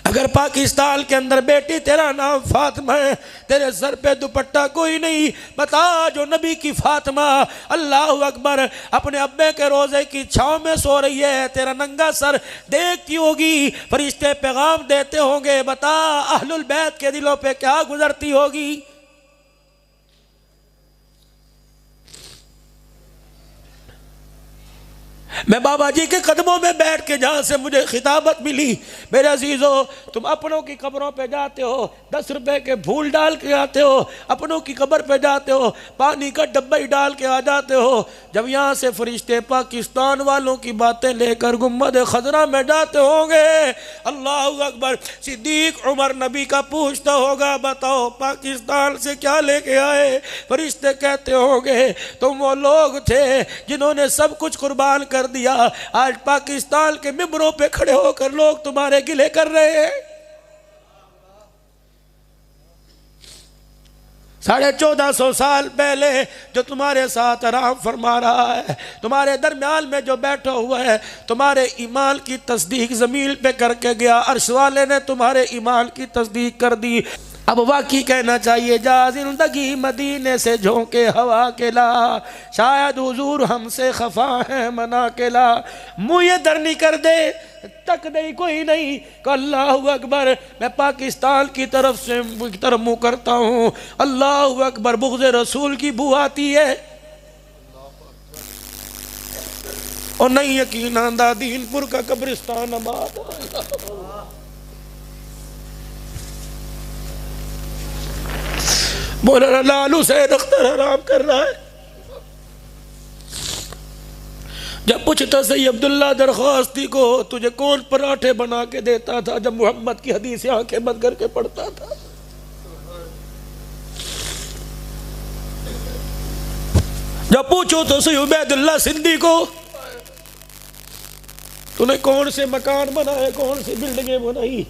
अगर पाकिस्तान के अंदर बेटी तेरा नाम फातिमा है, तेरे सर पे दुपट्टा कोई नहीं, बता जो नबी की फातिमा अल्लाह अकबर अपने अब्बे के रोजे की छांव में सो रही है, तेरा नंगा सर देखती होगी, फरिश्ते पैगाम देते होंगे, बता अहलुल बैत के दिलों पे क्या गुजरती होगी। मैं बाबा जी के कदमों में बैठ के जहाँ से मुझे खिताबत मिली, मेरे अजीज़ों, तुम अपनों की कब्रों पे जाते हो, 10 रुपए के फूल डाल के आते हो, अपनों की कब्र पे जाते हो, पानी का डब्बा ही डाल के आ जाते हो। जब यहाँ से फरिश्ते पाकिस्तान वालों की बातें लेकर गुम्बद खजरा में जाते होंगे, अल्लाह अकबर, सिद्दीक उमर नबी का पूछता होगा, बताओ पाकिस्तान से क्या लेके आए? फरिश्ते कहते होंगे, तुम वो लोग थे जिन्होंने सब कुछ कुर्बान कर दिया, आज पाकिस्तान के मिंबरों पे खड़े होकर लोग तुम्हारे गिले कर रहे हैं। 1450 साल पहले जो तुम्हारे साथ आराम फरमा रहा है, तुम्हारे दरमियान में जो बैठा हुआ है, तुम्हारे ईमान की तस्दीक ज़मीन पे करके गया, अर्श वाले ने तुम्हारे ईमान की तस्दीक कर दी। अब वाकई कहना चाहिए, जा जिंदगी मदीने से झोंके हवा के ला, शायद हुजूर हमसे खफा है मना के ला। मुँह ये दर नहीं कर दे, तक नहीं कोई नहीं, अल्लाहु अकबर, मैं पाकिस्तान की तरफ मुँह करता हूँ, अल्लाहु अकबर, बुग़्ज़ रसूल की बू आती है और नहीं यकीन आंदा दीनपुर का कब्रिस्तान आबाद। मौलाना लाल हुसैन अख्तर आराम कर रहा है। जब पूछता सही अब्दुल्ला दरख्वास्ती को, तुझे कौन पराठे बना के देता था जब मोहम्मद की हदीस आंखें बंद करके पढ़ता था? जब पूछो तो सही उबैदुल्ला सिंधी को, तूने कौन से मकान बनाए, कौन सी बिल्डिंगें बनाई,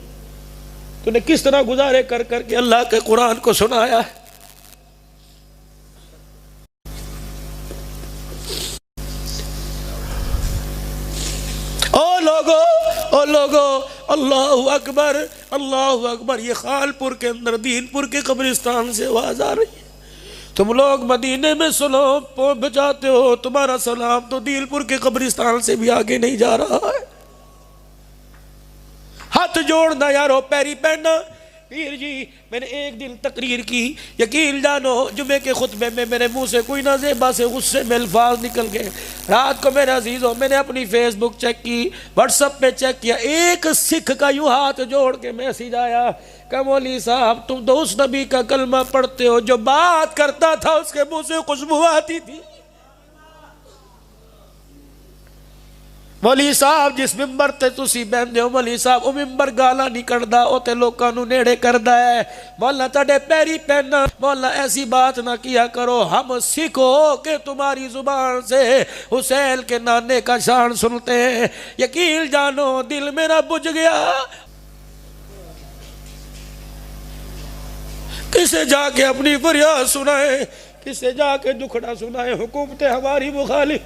तूने किस तरह गुजारे कर करके अल्लाह के कुरान को सुनाया है। ओ लोगो, अल्लाहु अकबर, अल्लाहु अकबर, ये खालपुर के अंदर दीनपुर के कब्रिस्तान से आवाज आ रही है। तुम लोग मदीने में सलाम बचाते हो, तुम्हारा सलाम तो दीनपुर के कब्रिस्तान से भी आगे नहीं जा रहा है। हाथ जोड़ना यारो, पैरी पहनना। पीर जी, मैंने एक दिन तकरीर की, यकीन जानो जुमे के खुतबे में मेरे मुंह से कोई ना ज़ेबा से गुस्से में अल्फाज निकल गए। रात को मेरे अजीज़ों, मैंने अपनी फेसबुक चेक की, व्हाट्सएप पे चेक किया, एक सिख का यूँ हाथ जोड़ के मैसेज आया कि मौली साहब तुम तो उस नबी का कलमा पढ़ते हो जो बात करता था उसके मुँह से खुशबू आती थी। मौली साहब जिस मिंबर ते तुसी बहंदे हो, मौली साहब वो मिंबर गाला नहीं कढ़दा, वो ते लोकां नूं नेड़े करदा है। मौला तुहाडे पैरी पैना, मौला ऐसी बात ना किया करो, हम सीखो कि तुम्हारी जुबान से हुसैन के नाने का शान सुनते हैं। यकीन जानो दिल मेरा बुझ गया। किसे जाके अपनी फरियाद सुनाए, किसे जाके दुखड़ा सुनाए, हुकूमतें हमारी मुखालिफ।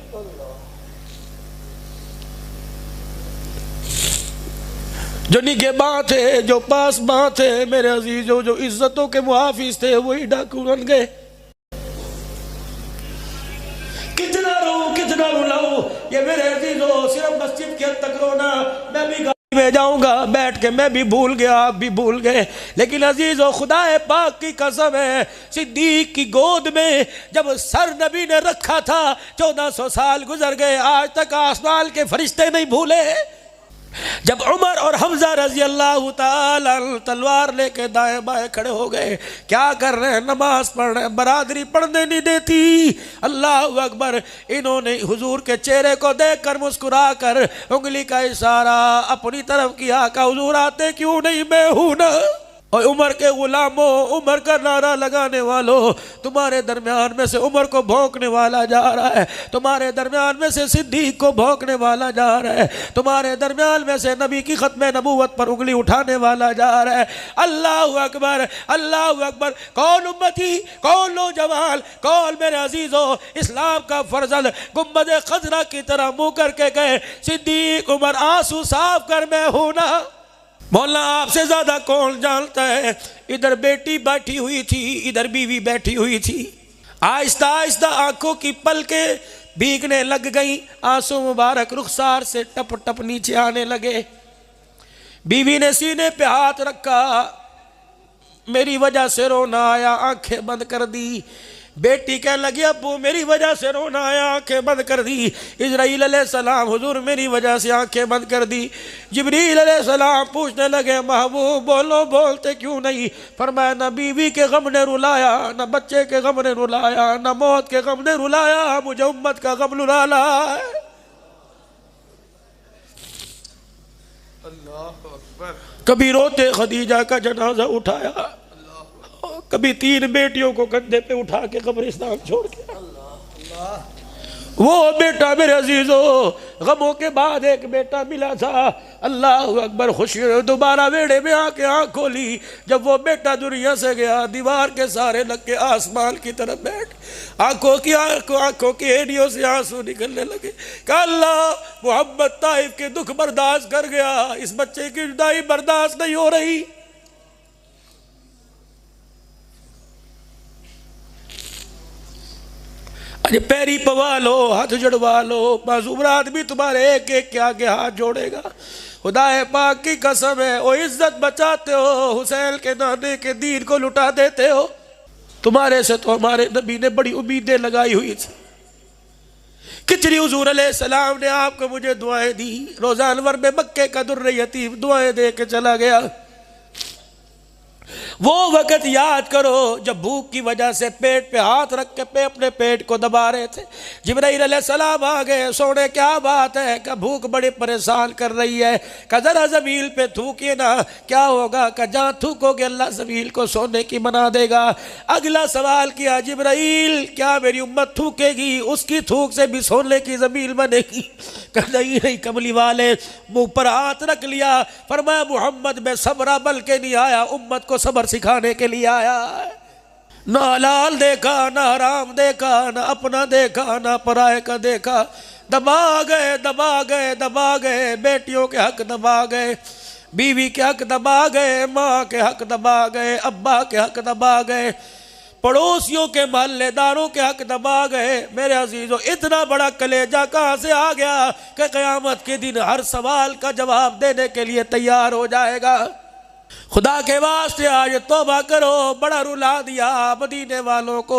जो निगहबान थे, जो पास बां थे, मेरे अजीजों, जो इज्जतों के मुहाफिज थे, वही डाकू बन गए। कितना रो कितना रुलाऊं, ये मेरे अजीजों सिर्फ मस्जिद के हद तक रोना। मैं भी गाड़ी में जाऊंगा बैठ के, मैं भी भूल गया, आप भी भूल गए, लेकिन अजीजों खुदाए पाक की कसम है, सिद्दीक की गोद में जब सर नबी ने रखा था, 1400 साल गुजर गए, आज तक आसमान के फरिश्ते नहीं भूले। जब उमर और हमजा रजी अल्लाह ताला तलवार लेके दाएं बाएं खड़े हो गए, क्या कर रहे हैं? नमाज पढ़ रहे हैं, बरादरी पढ़ने नहीं देती। अल्लाह अकबर, इन्होंने हुजूर के चेहरे को देखकर मुस्कुरा कर उंगली का इशारा अपनी तरफ किया, का हुजूर आते क्यों नहीं, मैं हूं ना। और उमर के गुलामों, उमर का नारा लगाने वालों, तुम्हारे दरमियान में से उमर को भौंकने वाला जा रहा है, तुम्हारे दरमियान में से सिद्दीक को भौंकने वाला जा रहा है, तुम्हारे दरमियान में से नबी की खत्म नबूवत पर उंगली उठाने वाला जा रहा है। अल्लाह अकबर, अल्लाह अकबर। कौन उम्मती, कौन नौजवान, कौन मेरे अजीजों इस्लाम का फर्जल गुम्बद खजरा की तरह मुँह करके गए, सिद्दीक उमर आंसू साफ कर, मैं हूं ना। मौला आपसे ज्यादा कौन जानता है। इधर बेटी बैठी हुई थी, इधर बीवी बैठी हुई थी, आहिस्ता आहिस्ता आंखों की पलकें भीगने लग गई, आंसू मुबारक रुखसार से टप टप नीचे आने लगे। बीवी ने सीने पे हाथ रखा, मेरी वजह से रोना आया, आंखें बंद कर दी। बेटी कहने लगी अब्बू मेरी वजह से रोना आया, आंखें बंद कर दी। इजराइल अलैहिस्सलाम हुजूर मेरी वजह से आंखें बंद कर दी। जिब्रील अलैहिस्सलाम पूछने लगे महबूब बोलो बोलते क्यों नहीं? फरमाया न बीवी के गम ने रुलाया, न बच्चे के गम ने रुलाया, न मौत के गम ने रुलाया, मुझे उम्मत का गम रुला है। कभी रोते खदीजा का जनाजा उठाया, कभी 3 बेटियों को कंधे पे उठा के कब्रिस्तान छोड़ के। वो बेटा मेरे अजीजों गमों के बाद एक बेटा मिला था। अल्लाह अकबर, खुशी दोबारा वेड़े में आके आँख खोली। जब वो बेटा दुनिया से गया दीवार के सारे लग के आसमान की तरफ बैठ आंखों की एड़ियों से आंसू निकलने लगे। कहा अल्लाह मोहम्मद ताइफ के दुख बर्दाश्त कर गया, इस बच्चे की जुदाई बर्दाश्त नहीं हो रही। अरे पैरी पवा लो, हाथ जड़वा लो, मासूम आदमी तुम्हारे एक एक के आगे हाथ जोड़ेगा। खुदाए पाक की कसम है, ओ इज्जत बचाते हो, हुसैन के नाने के दीन को लुटा देते हो। तुम्हारे से तो हमारे नबी ने बड़ी उम्मीदें लगाई हुई थी। कितनी हुजूर अलैहिस्सलाम ने आपको मुझे दुआएं दी। रोज़ा अनवर में मक्के का दुर्र यतीम दुआएं दे के चला गया। वो वक़्त याद करो जब भूख की वजह से पेट पे हाथ रख के अपने पेट को दबा रहे थे। जिब्राइल अलैहिस्सलाम आ गए, सोने क्या बात है? का भूख बड़े परेशान कर रही है, का जरा ज़मील पे थूकिए ना, क्या होगा? का जहाँ थूकोगे अल्लाह ज़मील को सोने की बना देगा। अगला सवाल किया जिब्राइल क्या मेरी उम्मत थूकेगी, उसकी थूक से भी सोने की ज़मील बनेगी? नहीं नहीं, कमली वाले मुंह पर हाथ रख लिया। फरमाया मोहम्मद मैं सबरा बल के नहीं आया, उम्मत को सबर सिखाने के लिए आया। ना हलाल देखा, ना हराम देखा, ना अपना देखा, ना पराये का देखा। दबा गए दबा गए दबा गए, बेटियों के हक दबा गए, बीवी के हक दबा गए, माँ के हक दबा गए, अब्बा के हक दबा गए, पड़ोसियों के महल्लेदारों के हक दबा गए। मेरे अजीजों इतना बड़ा कलेजा कहाँ से आ गया कि क़यामत के दिन हर सवाल का जवाब देने के लिए तैयार हो जाएगा। खुदा के वास्ते आज तौबा करो, बड़ा रुला दिया मदीने वालों को।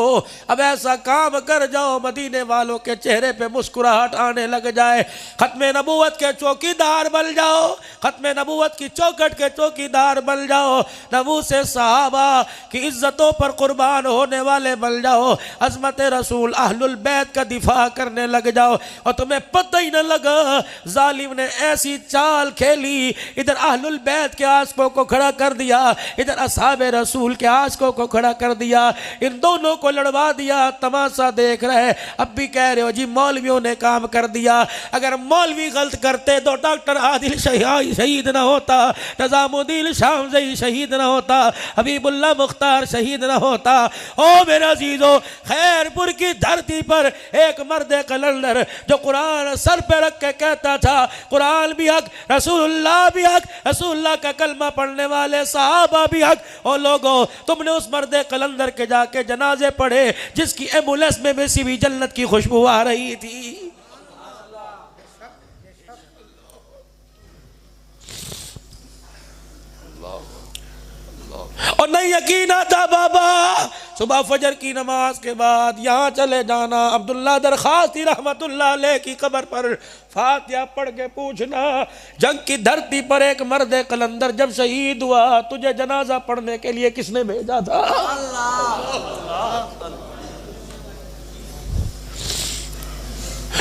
अब ऐसा काम कर जाओ मदीने वालों के चेहरे पे मुस्कुराहट आने लग जाए। खत्मे नबूवत के चौकीदार बन जाओ, खत्मे नबूवत की चौखट के चौकीदार बन जाओ, नबू से सहाबा की इज्जतों पर कुर्बान होने वाले बन जाओ, अज़मत रसूल अहलुल बैत का दिफा करने लग जाओ। और तुम्हें पता ही न लगा जालिम ने ऐसी चाल खेली, इधर अहलुल बैत के आशिकों को खड़ा कर दिया, इधर असहाबे रसूल के आशिकों को खड़ा कर दिया, इन दोनों को लड़वा दिया। तमाशा देख रहे, अब भी कह रहे हो जी मौलवियों ने काम कर दिया। अगर मौलवी गलत करते तो डॉक्टर आदिल शहीद ना होता, निजामुद्दीन शामज़ई शहीद ना होता, हबीबुल्लाह मुख्तार शहीद ना होता। ओ मेरे अजीजों, खैरपुर की धरती पर एक मर्द कलंदर जो कुरान सर पे रख के कहता था कुरान भी हक, रसूलुल्लाह भी हक, रसूलुल्लाह का कलमा पढ़ने वाले साहबा भी हक। और लोगों तुमने उस मर्द कलंदर के जाके जनाजे पढ़े जिसकी एम्बुलेंस में बेसी भी जन्नत की खुशबू आ रही थी। और नहीं यकीन आता बाबा, सुबह फजर की नमाज के बाद यहाँ चले जाना, अब्दुल्ला दरखास्ती रहमतुल्लाह अलैह की कब्र पर फातिहा पढ़ के पूछना, जंग की धरती पर एक मर्द कलंदर जब शहीद हुआ तुझे जनाजा पढ़ने के लिए किसने भेजा था?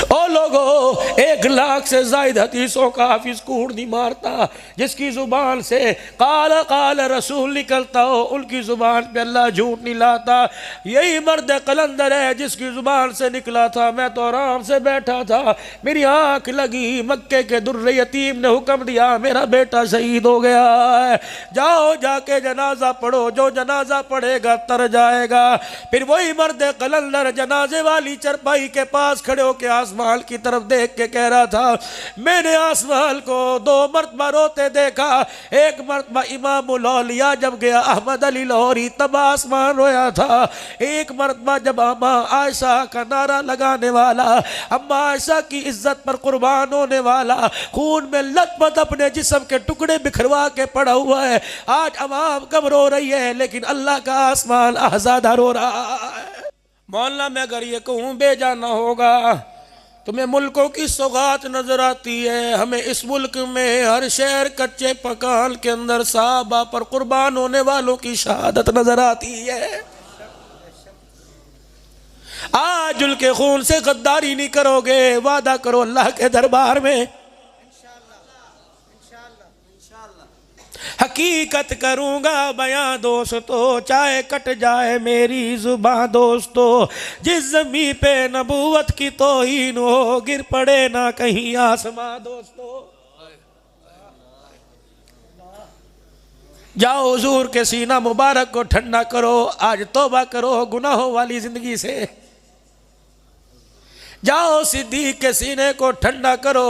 ओ लोगों, 1 लाख से ज़ायद हदीसों का हाफिज कूड़ नहीं मारता जिसकी जुबान से काल काल रसूल निकलता हो, उनकी जुबान पे अल्लाह झूठ नहीं लाता। यही मर्द कलंदर है जिसकी जुबान से निकला था मैं तो आराम से बैठा था, मेरी आंख लगी, मक्के के दुर्रे यतीम ने हुक्म दिया मेरा बेटा शहीद हो गया है, जाओ जाके जनाजा पढ़ो, जो जनाजा पढ़ेगा तर जाएगा। फिर वही मर्द कलंदर जनाजे वाली चरपाई के पास खड़े होकर आसमान की तरफ देख के कह रहा था मैंने आसमान को 2 मरतबा रोते देखा, एक मरतबा इमामुल औलिया जब गया अहमद अली लाहौरी तब आसमान रोया था, एक मरतबा जब अम्मा आयशा का नारा लगाने वाला, अम्मा आयशा की इज्जत पर कुर्बान होने वाला, खून में लथपथ अपने जिस्म के टुकड़े बिखरवा के पड़ा हुआ है। आज अवाम कब रो रही है लेकिन अल्लाह का आसमान आज़ादा रो रहा है। मौलाना मैं अगर ये कहूँ बेजाना होगा, तुम्हें मुल्कों की सौगात नजर आती है, हमें इस मुल्क में हर शहर कच्चे पकान के अंदर साहबा पर कुर्बान होने वालों की शहादत नजर आती है। आज उनके खून से गद्दारी नहीं करोगे, वादा करो अल्लाह के दरबार में हकीकत करूंगा बयां दोस्तों, चाहे कट जाए मेरी जुबां दोस्तों। जिस ज़मीं पे नबूवत की तौहीन हो, गिर पड़े ना कहीं आसमां दोस्तों। जाओ हुजूर के सीना मुबारक को ठंडा करो, आज तौबा करो गुनाहों वाली जिंदगी से। जाओ सिद्दीक के सीने को ठंडा करो,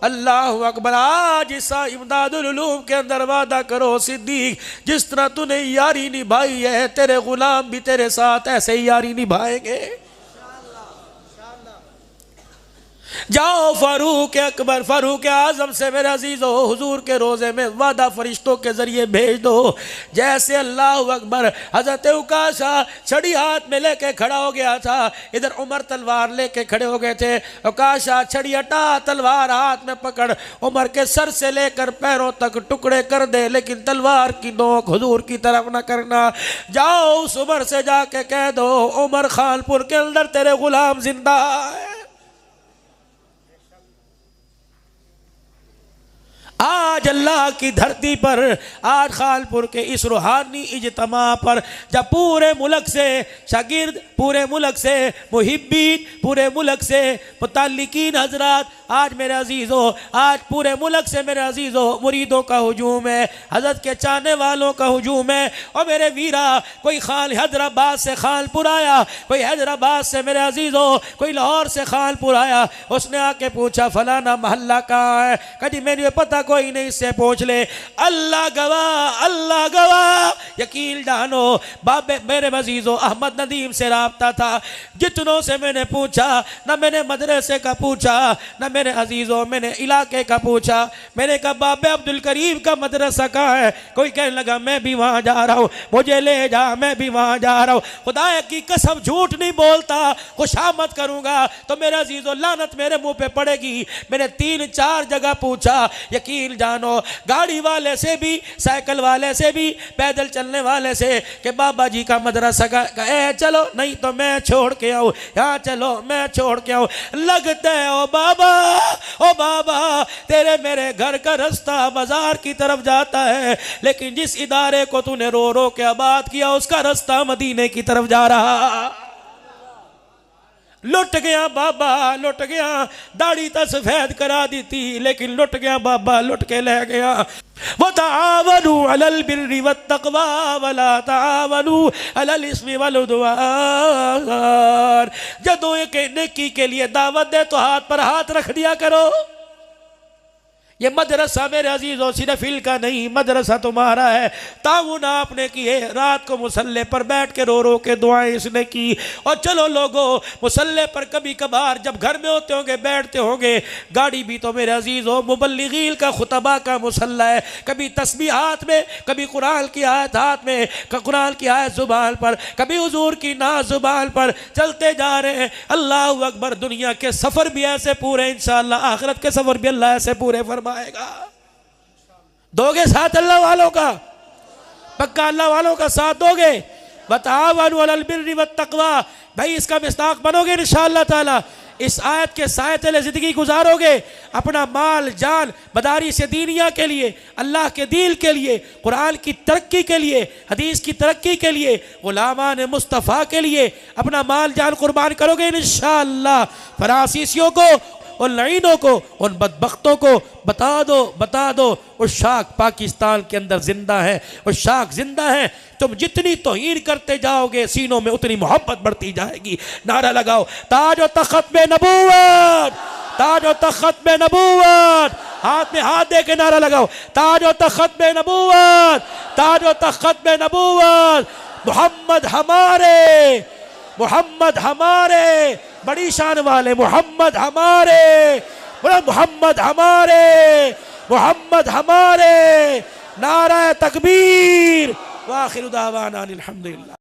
अल्लाह अकबर। आज इसा इमदादुल उलूम के अंदर वादा करो सिद्दीक, जिस तरह तूने यारी निभाई है, तेरे गुलाम भी तेरे साथ ऐसे ही यारी निभाएंगे। जाओ फारूक अकबर, फारूक आजम से मेरे अजीजो हुजूर के रोजे में वादा फरिश्तों के जरिए भेज दो। जैसे अल्लाह अकबर हजरत उकाशा छड़ी हाथ में लेके खड़ा हो गया था, इधर उमर तलवार लेके खड़े हो गए थे। उकाशा छड़ी हटा, तलवार हाथ में पकड़, उमर के सर से लेकर पैरों तक टुकड़े कर दे, लेकिन तलवार की नोक हुजूर की तरफ न करना। जाओ उस उमर से जाके कह दो, उमर खानपुर के अंदर तेरे गुलाम जिंदा है। आज अल्लाह की धरती पर, आज खानपुर के इस रूहानी इज्तिमा पर, जब पूरे मुल्क से शागिर्द, पूरे मुल्क से मुहिब्बीन, पूरे मुल्क से मुतल्लिकीन हजरात, आज मेरे अजीज़ों, आज पूरे मुल्क से मेरे अजीज़ों मुरीदों का हुजूम है, हजरत के चाहने वालों का हुजूम है। और मेरे वीरा, कोई खान हैदराबाद से खानपुर आया, कोई हैदराबाद से मेरे अजीज़ों, कोई लाहौर से खानपुर आया, उसने आके पूछा फलाना मोहल्ला कहाँ है? कभी मेरे पता कोई नहीं, इससे पूछ ले। अल्लाह गवाह, अल्लाह गवाह, यकीन जानो बाबे मेरे अजीज़ों, अहमद नदीम से राब्ता था, जितनों से मैंने पूछा, न मैंने मदरसे का पूछा, न मेरे अजीज़ों मैंने इलाके का पूछा। मैंने कहा बाबे अब्दुल करीम का मदरसा कहाँ है? कोई कहने लगा मैं भी वहाँ जा रहा हूँ, मुझे ले जा, मैं भी वहाँ जा रहा हूँ। खुदा की कसम झूठ नहीं बोलता, खुशामद करूँगा तो मेरे अजीज़ों लानत मेरे मुँह पे पड़ेगी। मैंने 3-4 जगह पूछा, यकीन जानो गाड़ी वाले से भी, साइकिल वाले से भी, पैदल चलने वाले से, कि बाबा जी का मदरसा का चलो, नहीं तो मैं छोड़ के आऊँ, यहाँ चलो मैं छोड़ के आऊँ। लगता है ओ बाबा, ओ बाबा, तेरे मेरे घर का रास्ता बाजार की तरफ जाता है, लेकिन जिस इदारे को तूने रो रो के आबाद किया, उसका रास्ता मदीने की तरफ जा रहा। लुट गया बाबा, लुट गया, दाढ़ी तो सफेद करा दी थी, लेकिन लुट गया बाबा, लुट के ले गया। वो तावनु अलल बिर्रि वत्तक़वा वला तावनु अलल इस्मि वल उद्वान। जब एक नेकी के लिए दावत दे तो हाथ पर हाथ रख दिया करो। ये मदरसा मेरे अजीज़ों सिर्फ इल का नहीं, मदरसा तुम्हारा है। ताउन आपने किए, रात को मुसल्ले पर बैठ के रो रो के दुआएं इसने की। और चलो लोगो, मुसल्ले पर कभी कभार जब घर में होते होंगे, बैठते होंगे, गाड़ी भी तो मेरे अजीज़ों मुबल्लिगीन का खुतबा का मुसल्ला है। कभी तस्बीह हाथ में, कभी कुरान की आयत हाथ में, कुरान की आयत जुबान पर, कभी हुजूर की नाज जुबान पर, चलते जा रहे हैं। अल्लाह अकबर। दुनिया के सफ़र भी ऐसे पूरे, इंशाअल्लाह आखिरत के सफ़र भी अल्लाह ऐसे पूरे फरमा आएगा। दोगे साथ अल्लाह वालों का? पक्का अल्लाह वालों का साथ दोगे? बताओ अलल बिर्रि वत्तक़वा, भाई इसका मिस्ताक बनोगे इंशाअल्लाह ताला। इस आयत के साए तले जिंदगी गुजारोगे, अपना माल जान बदारी से दीनिया के लिए, अल्लाह के दीन के लिए, कुरान की तरक्की के लिए, हदीस की तरक्की के लिए, गुलामान मुस्तफ़ा के लिए अपना माल जान कुर्बान करोगे इंशाअल्लाह। फरासीसियों को, उन लईनों को, उन बदबख्तों को बता दो उस शाख पाकिस्तान के अंदर जिंदा है, उस शाख जिंदा है। तुम जितनी तौहीन करते जाओगे, सीनों में उतनी मोहब्बत बढ़ती जाएगी। नारा लगाओ, ताज और तख्त में नबूवत, ताज और तख्त में नबूवत। हाथ में हाथ दे के नारा लगाओ, ताज और तख्त में नबूवत, ताज और तख्त में नबूवत। मोहम्मद हमारे, मोहम्मद हमारे, बड़ी शान वाले मोहम्मद हमारे, मोहम्मद हमारे, मोहम्मद हमारे। नारा तकबीर। व आखिरु दावाना अनिल हम्दुलिल्लाह।